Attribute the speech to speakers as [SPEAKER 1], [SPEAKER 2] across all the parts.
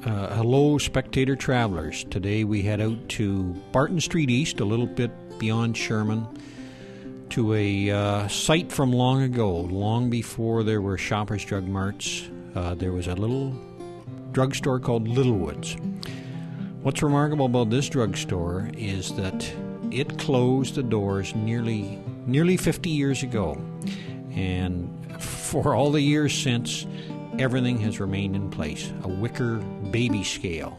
[SPEAKER 1] Hello, spectator travelers. Today we head out to Barton Street East, a little bit beyond Sherman, to a site from long ago, long before there were Shoppers Drug Marts. There was a little drugstore called Littlewoods. What's remarkable about this drugstore is that it closed the doors nearly 50 years ago, and for all the years since, everything has remained in place. A wicker baby scale.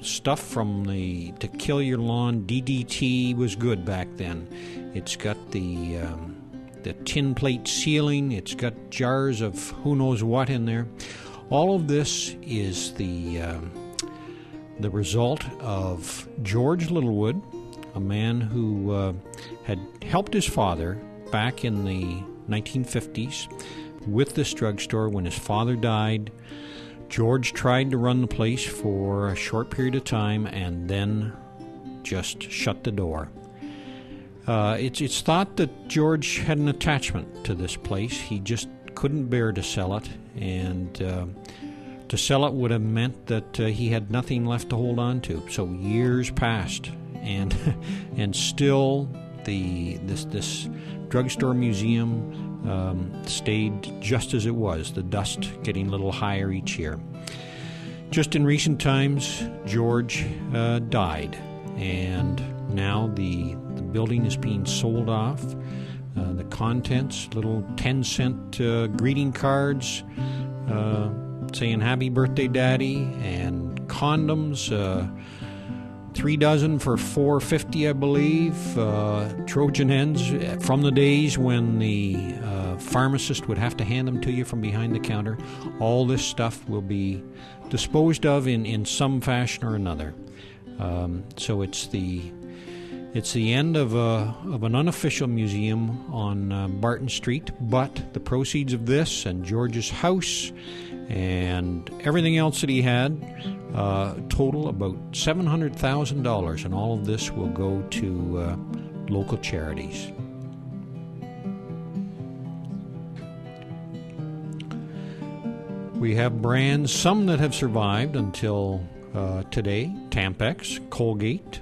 [SPEAKER 1] Stuff from the To Kill Your Lawn, DDT was good back then. It's got the tin plate ceiling. It's got jars of who knows what in there. All of this is the result of George Littlewood, a man who had helped his father back in the 1950s with this drugstore. When his father died, George tried to run the place for a short period of time and then just shut the door. It's thought that George had an attachment to this place. He just couldn't bear to sell it, and to sell it would have meant that he had nothing left to hold on to. So years passed, and still this drugstore museum stayed just as it was, the dust getting a little higher each year. Just in recent times, George died, and now the building is being sold off. The contents, little 10-cent greeting cards saying happy birthday daddy, and condoms, 3 dozen for $4.50, I believe. Trojan hens from the days when the pharmacist would have to hand them to you from behind the counter. All this stuff will be disposed of in some fashion or another. So it's the end of an unofficial museum on Barton Street, but the proceeds of this and George's house and everything else that he had total about $700,000, and all of this will go to local charities. We have brands, some that have survived until today: Tampax, Colgate,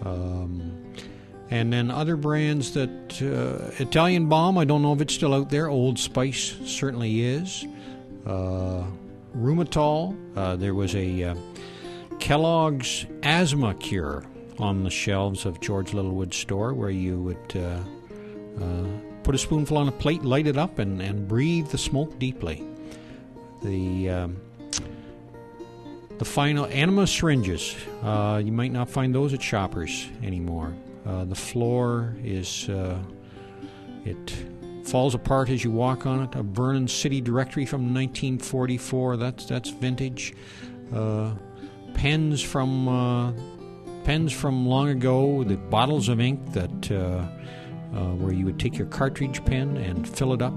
[SPEAKER 1] and then other brands that Italian Balm, I don't know if it's still out there. Old Spice certainly is. Rheumatol. There was a Kellogg's asthma cure on the shelves of George Littlewood's store, where you would put a spoonful on a plate, light it up, and breathe the smoke deeply. The final enema syringes, you might not find those at Shoppers anymore. The floor is it falls apart as you walk on it. A Vernon City Directory from 1944. That's vintage. Pens from long ago. The bottles of ink that where you would take your cartridge pen and fill it up.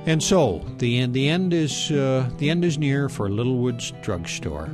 [SPEAKER 1] And so the end is near for Littlewood's drugstore.